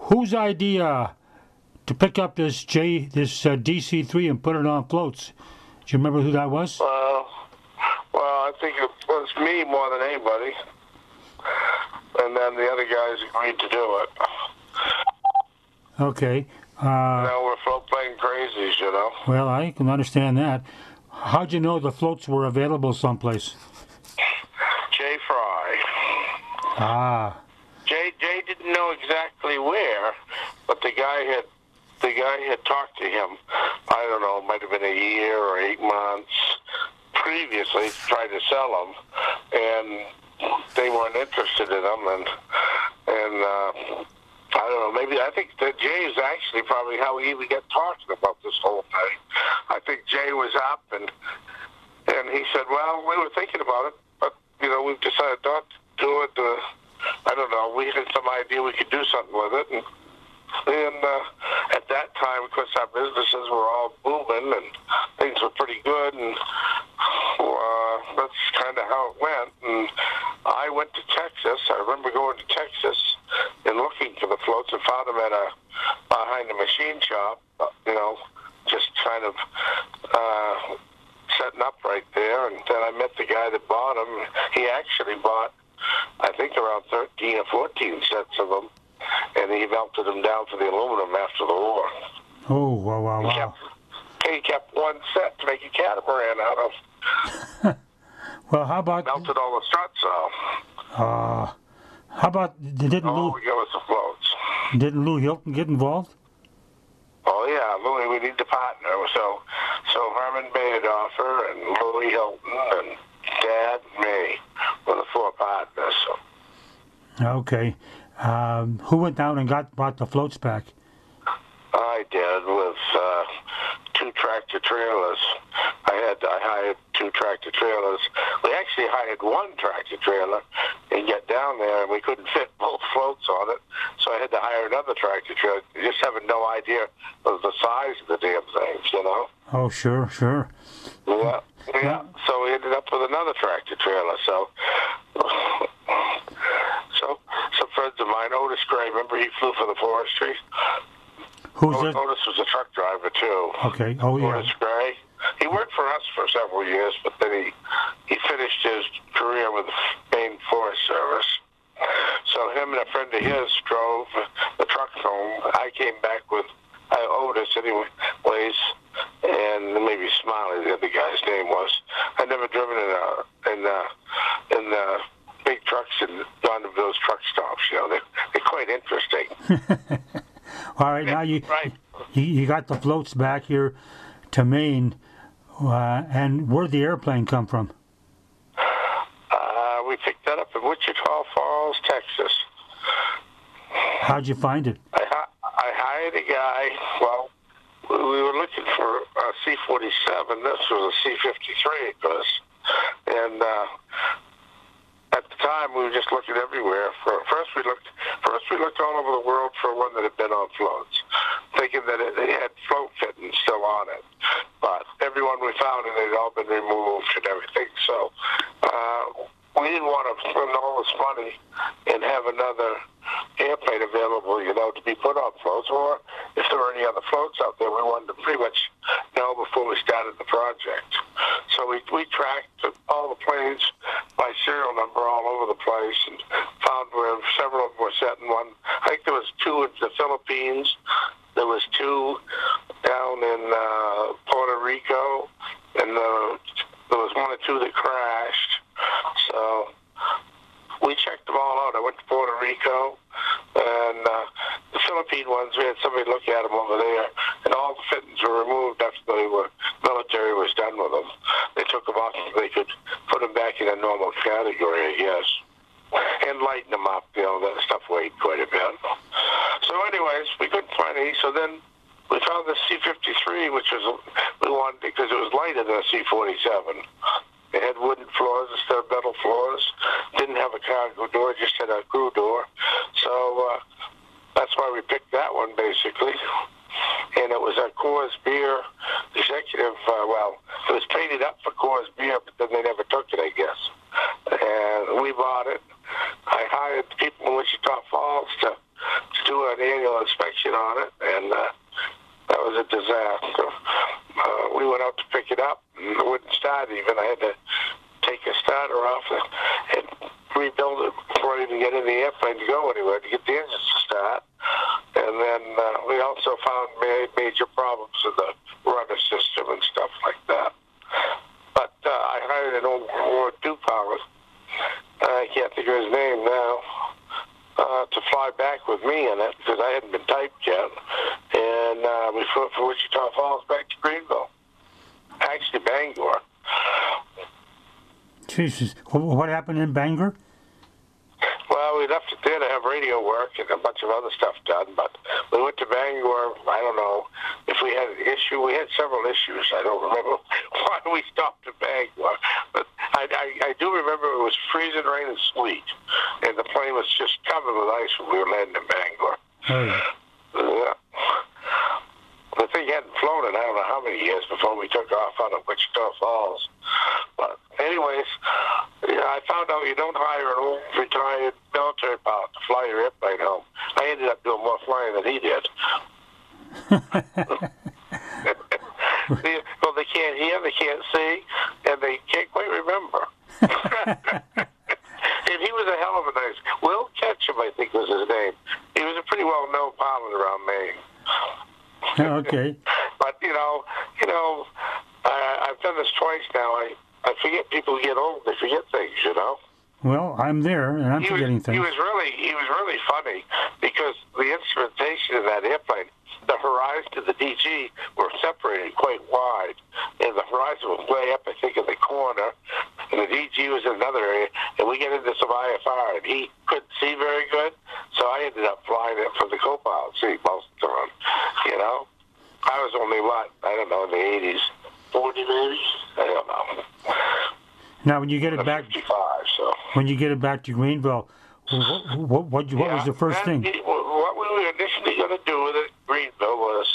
whose idea to pick up this DC-3 and put it on floats? Do you remember who that was? Well, I think it was me more than anybody. And then the other guys agreed to do it. Okay. We're float playing crazies, you know. Well, I can understand that. How'd you know the floats were available someplace? Jay Fry. Ah. Jay didn't know exactly where, but the guy had talked to him. I don't know, it might have been a year or 8 months previously, tried to sell them, and they weren't interested in them, and I don't know, maybe I think that Jay is actually probably how we even get talking about this whole thing. I think Jay was up, and he said, well, we were thinking about it, but, you know, we've decided not to do it. I don't know, we had some idea we could do something with it, and at that time, of course, our businesses were all booming, and things were pretty good, and that's kind of how it went. And I went to Texas. I remember going to Texas and looking for the floats and found them behind the machine shop, you know, just kind of setting up right there. And then I met the guy that bought them. He actually bought, I think, around 13 or 14 sets of them, and he melted them down for the aluminum after the war. Oh, wow. He kept one set to make a catamaran out of. Well, how about... Melted all the struts off. How about... Didn't Lou... we go with the floats. Didn't Lou Hilton get involved? Oh, yeah, Louis, we need to partner. So Herman Bayerdorfer and Louis Hilton and Dad and me were the 4 partners. So. Okay. Who went down and bought the floats back? I did, with 2 tractor trailers. I hired 2 tractor trailers. We actually hired 1 tractor trailer and get down there, and we couldn't fit both floats on it, so I had to hire another tractor trailer, just having no idea of the size of the damn things, you know? Oh, sure. Yeah. So we ended up with another tractor trailer. So some friends of mine, Otis Gray, remember he flew for the forestry? Otis was a truck driver too. Okay. Oh, yeah. Otis Gray. He worked for us for several years, but then he finished his career with the Maine Forest Service. So him and a friend of his drove the truck home. I came back with Otis anyways, and maybe Smiley, the other guy's name was. I'd never driven in the big trucks and gone to those truck stops. You know, they're quite interesting. All right, now you got the floats back here to Maine, and where'd the airplane come from? We picked that up in Wichita Falls, Texas. How'd you find it? I hired a guy. Well, we were looking for a C-47. This was a C-53, of course. And at the time, we were just looking everywhere. First, we looked all over the world for one that had been on floats, thinking that it had float fittings still on it. But everyone we found, and they'd all been removed and everything. So we didn't want to spend all this money and have another airplane available, you know, to be put on floats. Or if there were any other floats out there, we wanted to pretty much know before we started the project. So we tracked all the planes by serial number all over the place and found where several of them were set in one. I think there was 2 in the Philippines. There was 2 down in Puerto Rico, and there was 1 or 2 that crashed. So we checked them all out. I went to Puerto Rico, and the Philippine ones, we had somebody look at them over there, and all the fittings were removed after the military was done with them. They took them off so they could put them back in a normal category, I guess, and lighten them up. You know, that stuff weighed quite a bit. So anyways, we couldn't find any, so then we found the C-53, which we wanted because it was lighter than a C-47. It had wooden floors instead of metal floors. Didn't have a cargo door, just had a crew door. So that's why we picked that one, basically. And it was a Coors Beer executive. It was painted up for Coors Beer, but then they never took it, I guess. And we bought it. I hired people in Wichita Falls to do do an annual inspection on it, and that was a disaster. We went out to pick it up, and it wouldn't start even. I had to take a starter off and rebuild it before I even get in the airplane to go anywhere to get the engines to start. And then we also found major problems with the rudder system and stuff like that. But I hired an old World War II pilot. I can't think of his name now. To fly back with me in it because I hadn't been typed yet. And we flew from Wichita Falls back to Greenville. Actually, Bangor. Jesus. What happened in Bangor? Well, we left it there to have radio work and a bunch of other stuff done, but we went to Bangor. I don't know if we had an issue. We had several issues. I don't remember why we stopped at Bangor, but I do remember it was freezing rain and sleet, and the plane was just covered with ice when we were landing in Bangor. Yeah. The thing hadn't flown in I don't know how many years before we took off out of Wichita Falls. But anyways, I found out you don't hire an old retired military pilot to fly your airplane home. I ended up doing more flying than he did. Well, they can't hear, they can't see, and they can't quite remember. And he was a hell of a nice... Will Ketchum, I think was his name. He was a pretty well-known pilot around Maine. Okay. But, I've done this twice now. I forget people get old. They forget things, Well, I'm there, and I'm forgetting things. He was really funny because the instrumentation in that airplane, the horizon to the DG were separated quite wide, and the horizon was way up, I think, in the corner, and the DG was in another area, and we get into some IFR, and he couldn't see very good, so I ended up flying it from the co-pilot seat most of the time, I was only, I don't know, in the 80s, 40 maybe? I don't know. Now, when you get it back, 55, so. When you get it back to Greenville, what was the first thing? What we were initially going to do with it, Greenville, was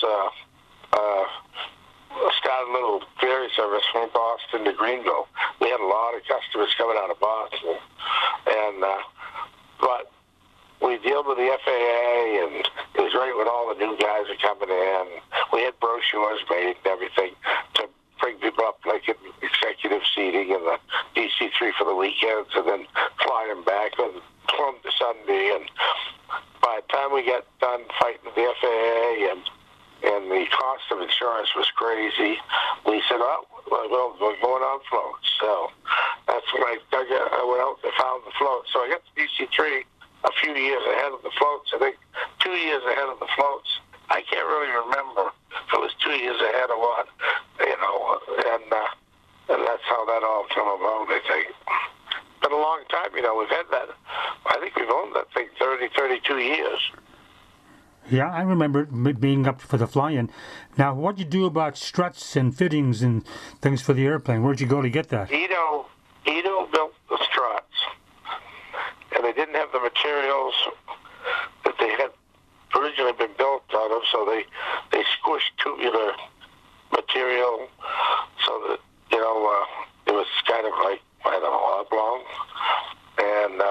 start a little ferry service from Boston to Greenville. We had a lot of customers coming out of Boston, and but we dealt with the FAA, and it was right when all the new guys were coming in. We had brochures made and everything to bring people up, like in executive seating and the DC-3 for the weekends, and then fly them back on to Sunday. And by the time we got done fighting the FAA and the cost of insurance was crazy, we said, well, we're going on floats. So that's when I went out and found the floats. So I got the DC-3 a few years ahead of the floats. I think 2 years ahead of the floats. I can't really remember if it was 2 years ahead or what, and that's how that all came about, I think. Been a long time, we've had that. I think we've owned that thing 32 years. Yeah, I remember being up for the fly-in. Now, what'd you do about struts and fittings and things for the airplane? Where'd you go to get that? Ito built the struts, and they didn't have the materials that they had originally been built out of, so they squished tubular material so that, it was kind of like, I don't know, oblong, and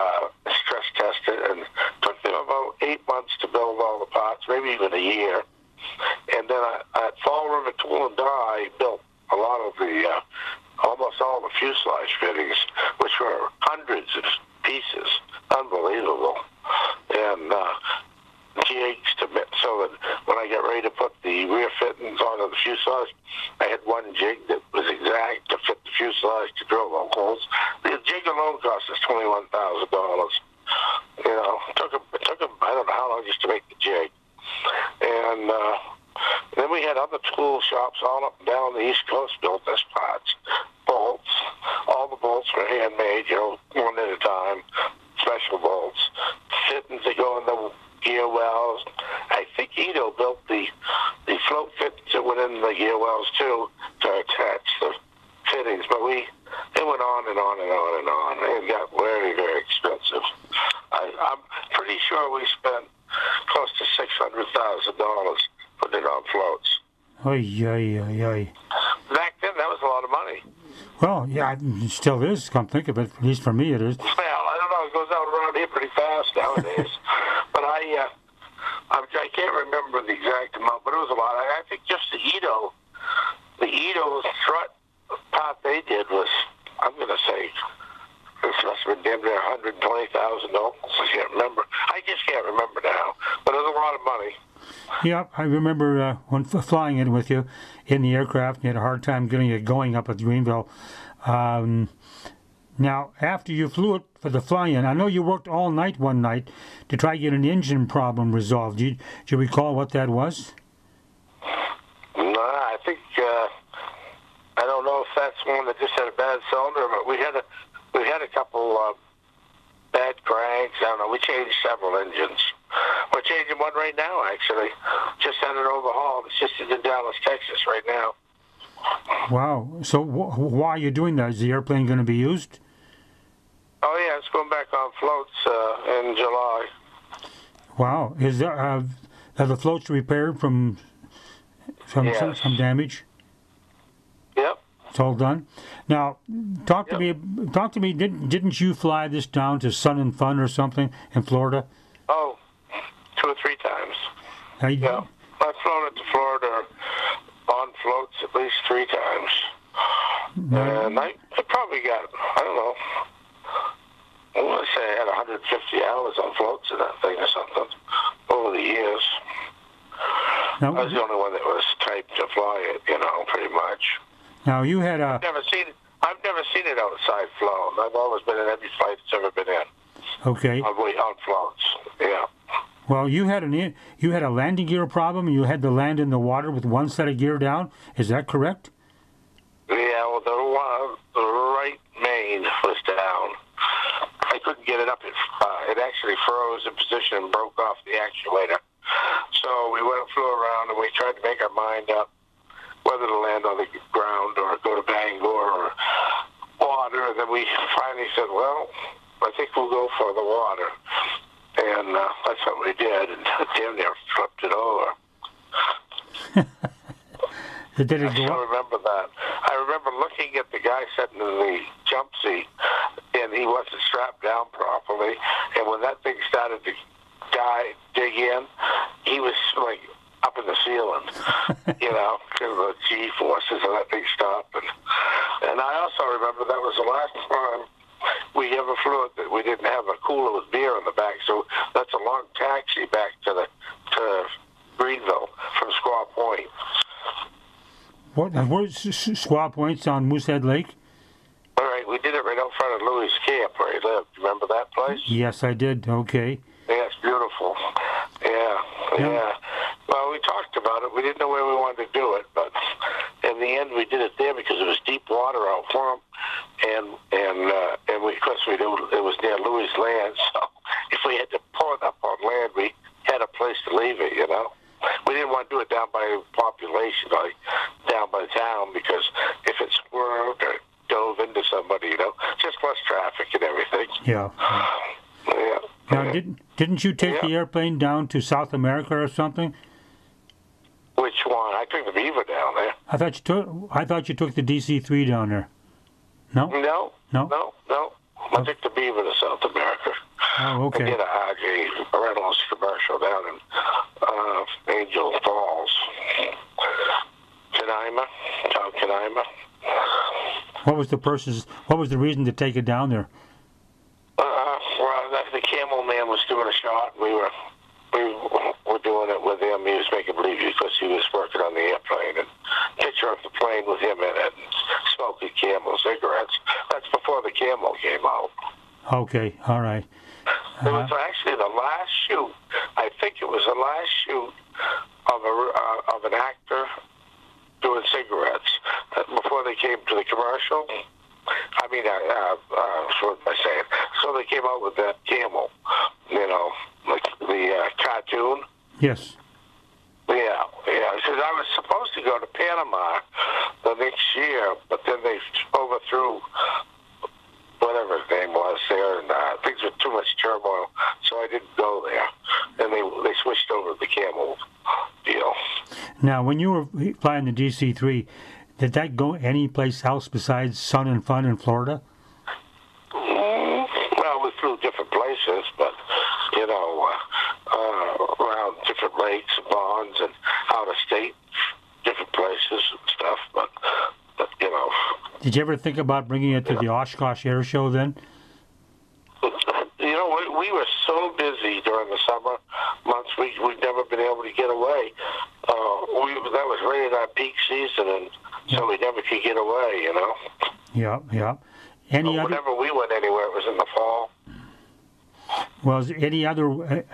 stress tested, and took them about 8 months to build all the parts, maybe even a year. And then at Fall River Tool and Die, built a lot of the, almost all the fuselage fittings, which were hundreds of pieces, unbelievable, and jigs so that when I got ready to put the rear fittings onto the fuselage, I had one jig that was exact to fit the fuselage to drill the holes. The jig alone cost us $21,000. It took them I don't know how long just to make the jig. And then we had other tool shops all up and down the East Coast built us parts, bolts. All the bolts were handmade, one at a time, special bolts. Fittings that go in the gear wells. I think Ito built the float fittings that went in the gear wells too to attach the fittings, but it went on and on and on and on. It got very, very expensive. I'm pretty sure we spent close to $600,000 putting it on floats. Oy. Back then, that was a lot of money. Well, yeah, it still is, come think of it. At least for me it is. Well, I don't know. It goes out around here pretty fast nowadays. But I can't remember the exact amount, but it was a lot. I think just the Edo strut part they did was, I'm going to say, this must have been damn near $120,000. I can't remember. I just can't remember now, but it was a lot of money. Yeah, I remember when flying it with you in the aircraft, you had a hard time getting it going up at Greenville. Now, after you flew it for the fly-in, I know you worked all night one night to try to get an engine problem resolved. Do you recall what that was? No, I think, I don't know if that's one that just had a bad cylinder, but we had a couple bad cranks. I don't know. We changed several engines. We're changing one right now, actually. Just had it overhauled. It's just in Dallas, Texas right now. Wow. So why are you doing that? Is the airplane going to be used? Oh, yeah. It's going back on floats in July. Wow. Is there, are the floats repaired from Yes. some damage? Yep. It's all done. Now, talk to me. Didn't you fly this down to Sun and Fun or something in Florida? Oh, 2 or 3 times. Yeah. I've flown it to Florida on floats at least 3 times. And I probably got, I don't know, I want to say I had 150 hours on floats in that thing or something over the years. Now, I was the only one that was typed to fly it, pretty much. Now you had a. I've never seen it outside flown. I've always been in every flight it's ever been in. Okay. On floats, yeah. Well, you had a landing gear problem. You had to land in the water with one set of gear down. Is that correct? Yeah, well, the right main was down. I couldn't get it up. It actually froze in position and broke off the actuator. So we went and flew around, and we tried to make our mind up whether to land on the ground or go to Bangor or water. And then we finally said, well, I think we'll go for the water. And that's what we did, and damn near flipped it over. Did it I go still up? remember that. I remember looking at the guy sitting in the jump seat, and he wasn't strapped down properly. And when that thing started to dig in, he was like up in the ceiling, because of the G-forces, and that thing stopped. And I also remember that was the last time we ever flew it that we didn't have a cooler with beer in the back. So that's a long taxi back to Greenville from Squaw Point. Where's Squaw Point's on Moosehead Lake? All right, we did it right out front of Louis' camp where he lived. Remember that place? Yes, I did. Okay. Yeah, it's beautiful. Yeah. Well, we talked about it. We didn't know where we wanted to do it, but in the end, we did it there because it was deep water out front, and of course we knew it was near Louis' land. So if we had to pull it up on land, we had a place to leave it. We didn't want to do it down by population, like down by town, because if it swerved or dove into somebody, just less traffic and everything. Yeah. Yeah. Now, didn't you take the airplane down to South America or something? Which one? I took the Beaver down there. I thought you took the DC-3 down there. No. No. I took the Beaver to South America. Oh, okay. I did a RJ Reynolds commercial down in Angel Falls, Canaima. What was the reason to take it down there? Well, the Camel Man was doing a shot. We were doing it with him. He was making believe because he was working on the airplane, and picture of the plane with him in it, and smoking Camel cigarettes. That's before the Camel came out. Okay, all right. It was actually the last shoot. I think it was the last shoot of an actor doing cigarettes before they came to the commercial. I mean, what am I saying? So they came out with that Camel, like the cartoon. Yes. Yeah. Because I was supposed to go to Panama the next year, but then they overthrew whatever his name was there, and things were too much turmoil, so I didn't go there. And they switched over to the Camel deal. Now, when you were flying the DC-3, did that go any place else besides Sun and Fun in Florida? Well, we flew different places, but around different lakes and ponds and out of state, different places and stuff. But you know. Did you ever think about bringing it to the Oshkosh Air Show then? You know, we were so busy during the summer months, we've never been able to get away. That was right at our peak season, and so we never could get away, you know. Yeah, yeah. Whenever we went anywhere, it was in the fall. Was any other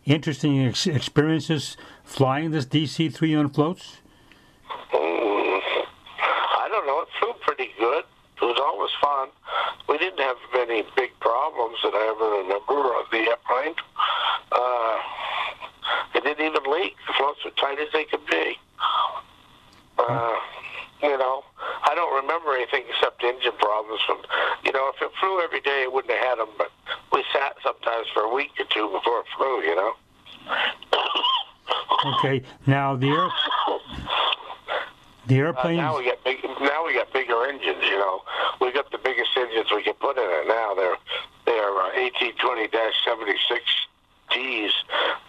interesting experiences flying this DC-3 on floats? I don't know. It flew pretty good. It was always fun. We didn't have any big problems that I ever remember on the airplane. It didn't even leak. The floats were tight as they could be. You know, I don't remember anything except engine problems. You know, if it flew every day, it wouldn't have had them, but we sat sometimes for a week or two before it flew, you know. Okay, now the airplanes... now we got bigger engines, you know. We got the biggest engines we can put in it now. They're 1820-76Ds,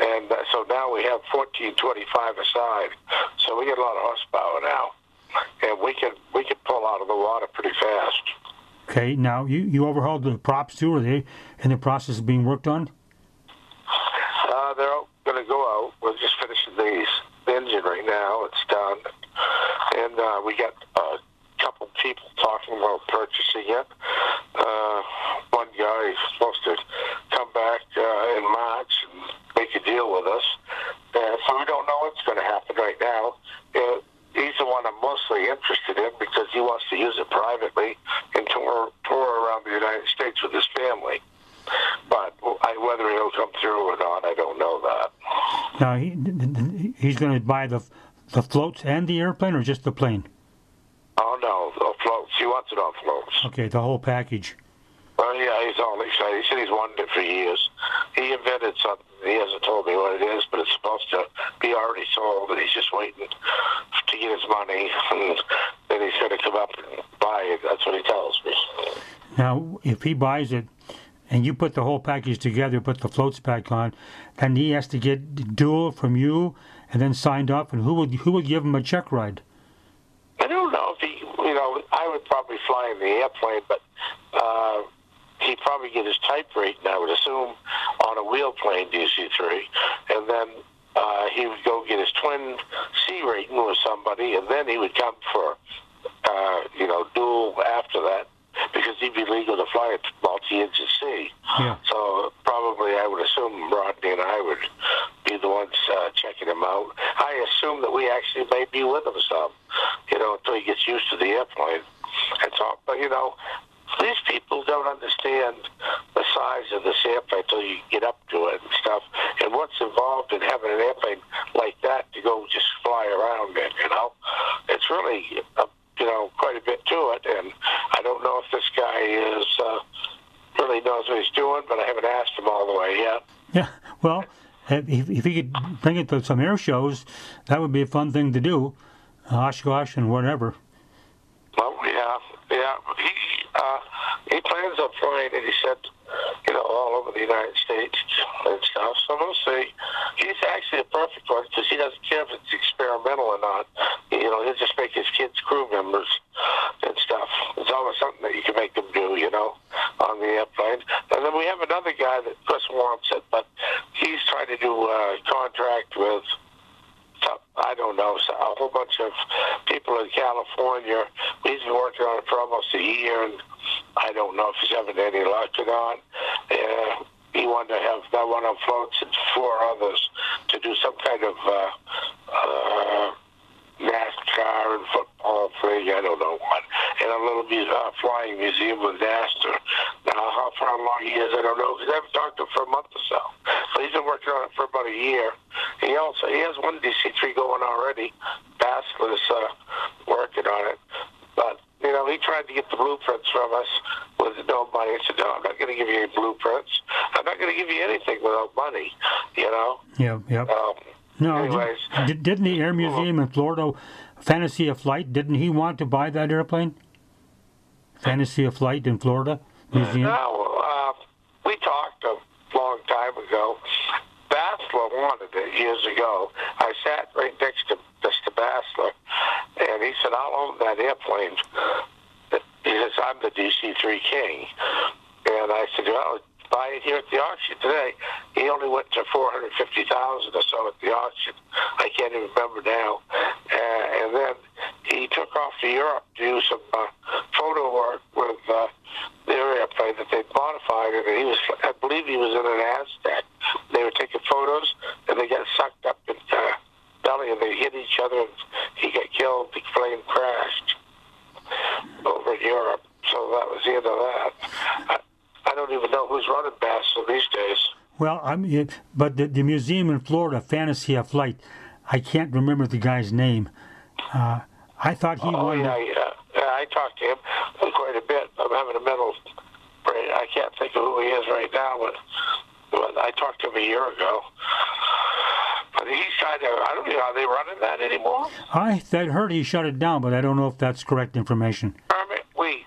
and so now we have 1425 aside. So we get a lot of horsepower now, and we can pull out of the water pretty fast. Okay, now you overhauled the props too. Are they in the process of being worked on? They're going to go out. We're just finishing the engine right now. It's done, and we got a couple people talking about purchasing it. One guy is supposed to come back in March and make a deal with us. So we don't know what's going to happen right now. He's the one I'm mostly interested in because he wants to use it privately and tour around the United States with his family. But whether he'll come through or not, I don't know that. Now, he's going to buy the floats and the airplane, or just the plane? Oh, no, the floats. He wants it on floats. Okay, the whole package. Well, yeah, he's all excited. He said he's wanted it for years. He invented something. He hasn't told me what it is, but it's supposed to be already sold, and he's just waiting to get his money, and then he's going to come up and buy it. That's what he tells me. Now, if he buys it, and you put the whole package together, put the floats back on, then he has to get dual from you, and then signed off, and who would give him a check ride? I don't know if he, you know, I would probably fly in the airplane, but he'd probably get his type rating, I would assume, on a wheel plane DC-3, and then he would go get his twin C rating with somebody, and then he would come for, you know, dual after that, because he'd be legal to fly at multi-engine C. Yeah. So probably I would assume Rodney and I would be the ones checking him out. I assume that we actually may be with him some, you know, until he gets used to the airplane. And so, but, you know, these people don't understand the size of this airplane until you get up to it and stuff, and what's involved in having an airplane like that to go just fly around in, you know. It's really, you know, quite a bit to it, and I don't know if this guy really knows what he's doing, but I haven't asked him all the way yet. Yeah, well, if he could bring it to some air shows, that would be a fun thing to do, Oshkosh and whatever. Well, yeah. He plans on flying it, he said, you know, all over the United States and stuff. So we'll see. He's actually a perfect one because he doesn't care if it's experimental or not. You know, he'll just make his kids crew members and stuff. It's always something that you can make them do, you know, on the airplane. And then we have another guy that Chris wants it, but he's trying to do a contract with, I don't know, a whole bunch of people in California. He's been working on it for almost a year, and I don't know if he's having any luck or not. He wanted to have that one on floats and 4 others to do some kind of NASCAR and football thing, I don't know what, and a little flying museum with NASA. Now, how far along he is, I don't know, because I haven't talked to him for a month or so. But he's been working on it for about a year. He has one DC-3 going already. Basler's working on it. But, you know, he tried to get the blueprints from us with no money. He said, no, I'm not going to give you any blueprints. I'm not going to give you anything without money, you know? Yeah. No, anyways, didn't the Air Museum in Florida, Fantasy of Flight, didn't he want to buy that airplane? Fantasy of Flight in Florida Museum? No, we talked a long time ago. Bath Bassler wanted it years ago. I sat right next to Mr. Bassler, and he said, I'll own that airplane. He says, I'm the DC-3 king. And I said, well, buy it here at the auction today. He only went to $450,000 or so at the auction. I can't even remember now. And then he took off to Europe to do some photo work with their airplane that they'd modified, and I believe he was in an Aztec. They were taking photos, and they got sucked up in belly, and they hit each other, and he got killed. The plane crashed over in Europe. So that was the end of that. I don't even know who's running Bassler these days. Well, but the museum in Florida, Fantasy of Flight, I can't remember the guy's name. I thought he won. Yeah. I talked to him quite a bit. I'm having a mental break. I can't think of who he is right now, but I talked to him a year ago. But he's trying to, I don't know, are they running that anymore? I heard he shut it down, but I don't know if that's correct information. Kermit Wheat.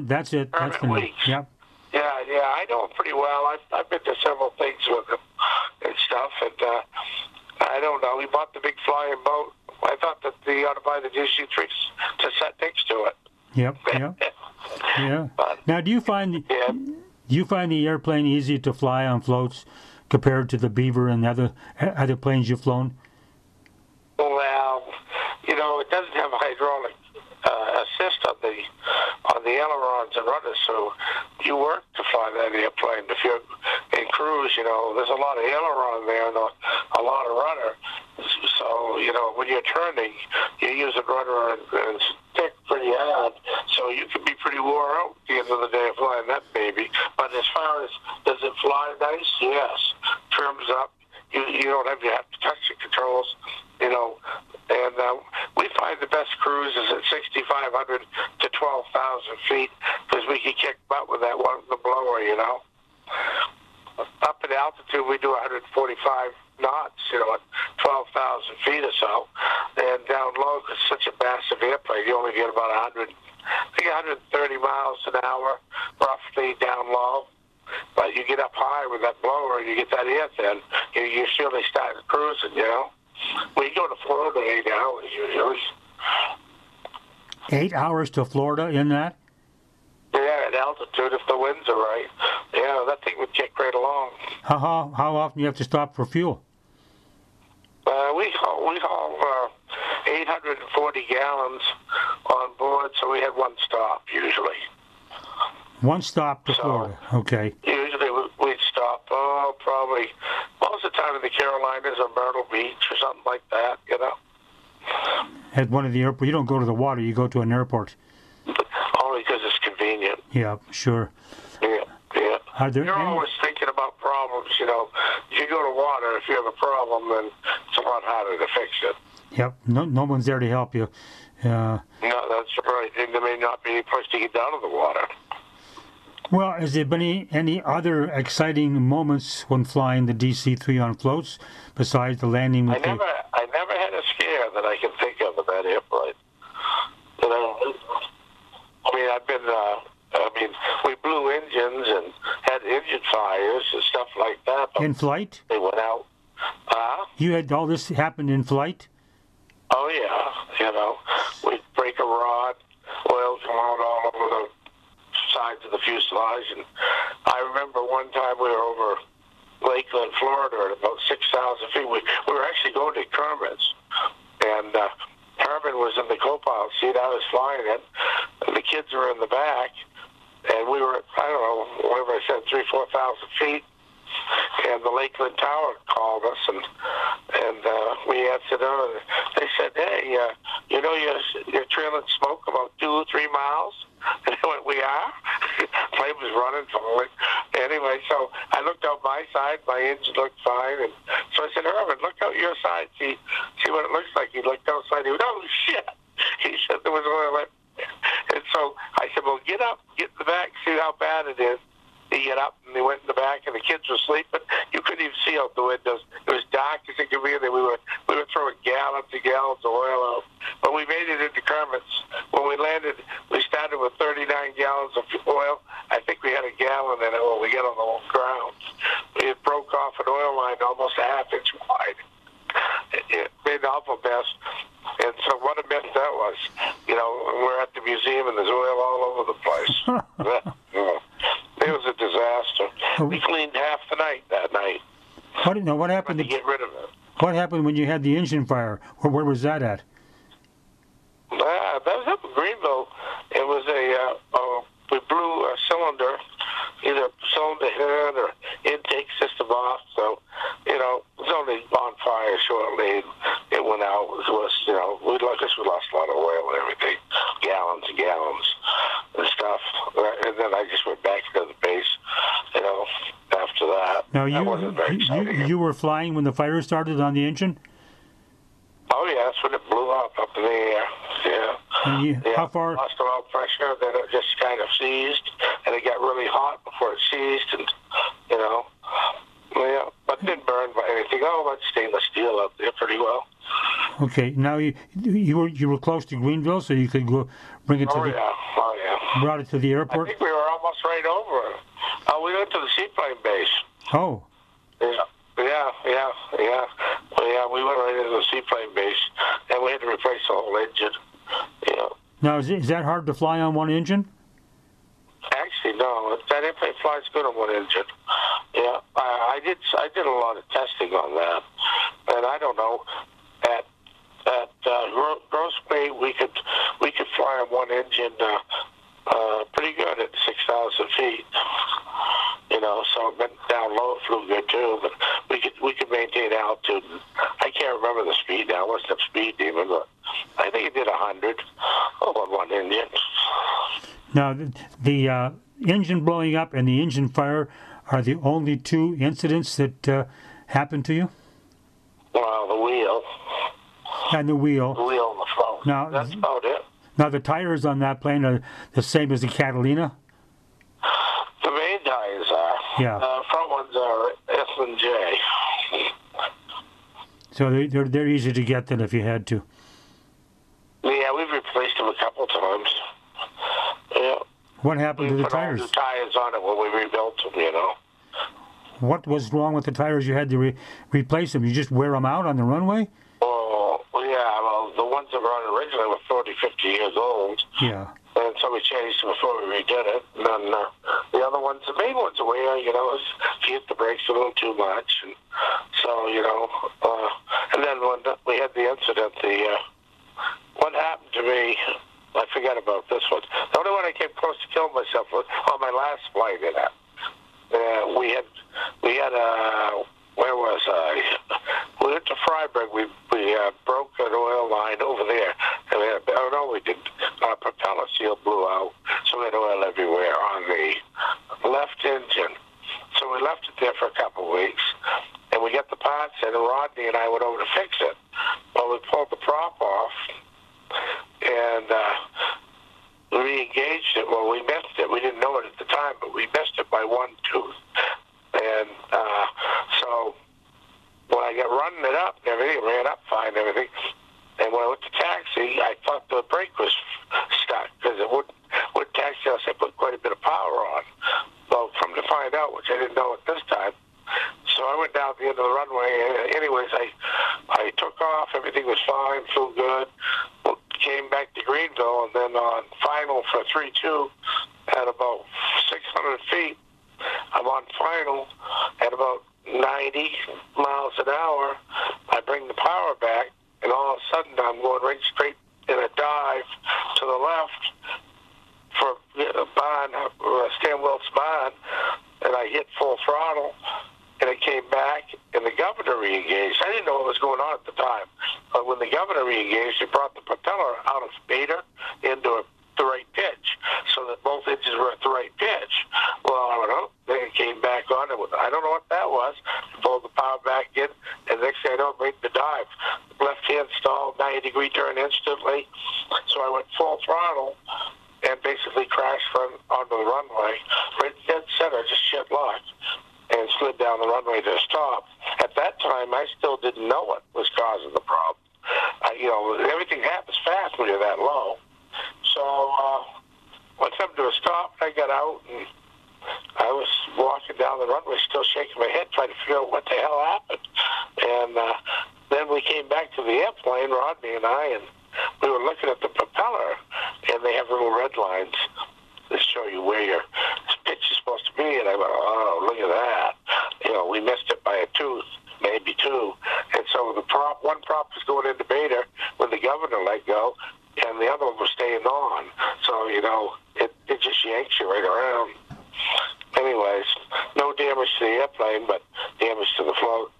That's it. That's the name. Yep. Yeah, I know him pretty well. I've been to several things with him and stuff, and I don't know. He bought the big flying boat. I thought that he ought to buy the DC-3 to set next to it. Yep. Yeah. Now, do you find the airplane easy to fly on floats compared to the Beaver and the other planes you've flown? Well, it doesn't have a hydraulic assist on the ailerons and rudders, so you work to fly that airplane. If you're in cruise, there's a lot of aileron there and a lot of rudder. So, when you're turning, you're using rudder and stick pretty hard, so you can be pretty wore out at the end of the day flying that baby. But as far as does it fly nice? Yes. Trims up. You don't have to touch the controls, and we find the best cruises at 6,500 to 12,000 feet because we can kick butt with that one, the blower, Up at altitude, we do 145 knots, at 12,000 feet or so. And down low, because it's such a massive airplane, you only get about 130 miles an hour, roughly down low. But you get up high with that blower and you get that air thin, you surely start cruising, We go to Florida 8 hours usually. 8 hours to Florida in that? Yeah, at altitude if the winds are right. Yeah, that thing would kick right along. How often do you have to stop for fuel? We haul 840 gallons on board, so we had one stop usually. One stop to Florida, okay. Usually we'd stop, probably most of the time in the Carolinas or Myrtle Beach or something like that, At one of the airports, you don't go to the water, you go to an airport. Only because it's convenient. Yeah, sure. Yeah. You're always thinking about problems, If you go to water, if you have a problem, then it's a lot harder to fix it. Yep, no one's there to help you. No, that's right. And there may not be any place to get down to the water. Well, has there been any other exciting moments when flying the DC-3 on floats besides the landing? I never had a scare that I can think of that airplane. We blew engines and had engine fires and stuff like that. In flight? They went out. You had all this happen in flight? Oh, yeah. We'd break a rod, oil come out all over the sides of the fuselage. And I remember one time we were over Lakeland, Florida, at about 6,000 feet. We were actually going to Kermit's. And Herman was in the co-pilot seat. I was flying it. And the kids were in the back. And we were, I don't know, whatever I said, 3,000 to 4,000 feet. And the Lakeland Tower called us, and we answered them. And they said, "Hey, you're trailing smoke about 2 or 3 miles." And I went, "We are." Plane was running for it. Anyway, so I looked out my side. My engine looked fine, and so I said, "Herman, look out your side. See what it looks like." He looked outside. He went, "Oh shit!" He said there was oil. And so I said, "Well, get up, get in the back, see how bad it is." He got up and they went in the back, and the kids were sleeping. You couldn't even see out the windows. It was dark as it could be, and we were throwing gallons and gallons of oil out. But we made it into Kermit's. When we landed, we started with 39 gallons of oil. I think we had a gallon in it when we got on the ground. We had broke off an oil line almost a half-inch St. Alphabet. And so what a mess that was. You know, we're at the museum and there's oil all over the place. It was a disaster. We cleaned half the night that night. What happened to get rid of it? What happened when you had the engine fire? Where was that at? That was up in Greenville. It was we blew a cylinder, either cylinder head or intake system off. So, you know, it was only on fire shortly. It went out. It was, you know, we lost a lot of oil and everything, gallons and gallons and stuff. And then I just went back to the base, you know, after that. Now, you were flying when the fire started on the engine? Oh, yeah, that's when it blew up in the air, yeah. How far? Lost oil pressure, then it just kind of seized, and it got really hot before it seized, and, you know, yeah, but it didn't burn by anything. Oh, that's stainless steel out there pretty well. Okay, now you were close to Greenville, so you could go bring it to brought it to the airport? I think we were almost right over it. We went to the seaplane base. Oh. Yeah, we went right into the seaplane base, and we had to replace the whole engine. Yeah. Now, is that hard to fly on one engine? Actually, no. That airplane flies good on one engine. Yeah, I did a lot of testing on that, and I don't know. At gross weight, we could fly on one engine pretty good at 6,000 feet. You know, so it went down low, it flew good too, but we could maintain altitude. I can't remember the speed now. It wasn't a speed demon, but I think it did 100 on one engine. Now, the engine blowing up and the engine fire are the only two incidents that happened to you? Well, the wheel. And the wheel. The wheel and the float. Now, that's about it. Now, the tires on that plane are the same as the Catalina? The main tires are. Yeah. Front ones are S and J. So they're easy to get then if you had to. Yeah, we've replaced them a couple times. Yeah. What happened to the tires? We put all new tires on it when we rebuilt them, you know. What was wrong with the tires you had to replace them? You just wear them out on the runway? Oh, yeah. Well, the ones that were on originally were 40, 50 years old. Yeah. And so we changed them before we redid it. And then the other ones, the main ones were, you know, if you hit the brakes a little too much. And so, you know, and then when we had the incident, what happened to me, I forgot about this one. The only one I came close to killing myself was on my last flight in it. We had where was I? We went to Freiburg. We broke an oil line over there. And we didn't. Our propeller seal blew out, so we had oil everywhere on the left engine. So we left it there for a couple of weeks, and we got the parts in, and Rodney and I went over to fix it. Well, we pulled the prop off, and we re-engaged it. Well, we missed it. We didn't know it at the time, but we missed it by one tooth. And so when I got running it up and everything, it ran up fine and everything. And when I went to taxi, I thought the brake was stuck because it would taxi unless I put quite a bit of power on. Well, come to find out, which I didn't know at this time. So I went down to the end of the runway. Anyways, I took off. Everything was fine, flew good. Came back to Greenville, and then on final for 3-2 at about 600 feet, I'm on final at about 90 miles an hour. I bring the power back, and all of a sudden I'm going right straight in a dive to the left for Stan Wilt's bond, and I hit full throttle, and it came back, and the governor re-engaged. I didn't know what was going on at the time, but when the governor re-engaged, it brought the propeller out of beta into the right pitch, so that both engines were at the right pitch. Well, I went up, then it came back on. I don't know what that was. Pulled the power back in, and next thing I know, break the dive. Left hand stall, 90-degree turn instantly. So I went full throttle and basically crashed onto the runway, right dead center, just shit locked, and slid down the runway to a stop. At that time, I still didn't know what was causing the problem. Everything happens fast when you're that low. So once I come to a stop, I got out, and I was walking down the runway, still shaking my head, trying to figure out what the hell happened. And then we came back to the airplane, Rodney and I, and we were looking at the propeller, and they have little red lines that show you where your pitch is supposed to be. And I went, oh, look at that. You know, we missed it by a tooth, maybe two. And so one prop was going into Beta when the governor let go, and the other one was staying on. So, you know, it just yanks you right around. Anyways, no damage to the airplane, but damage to the float.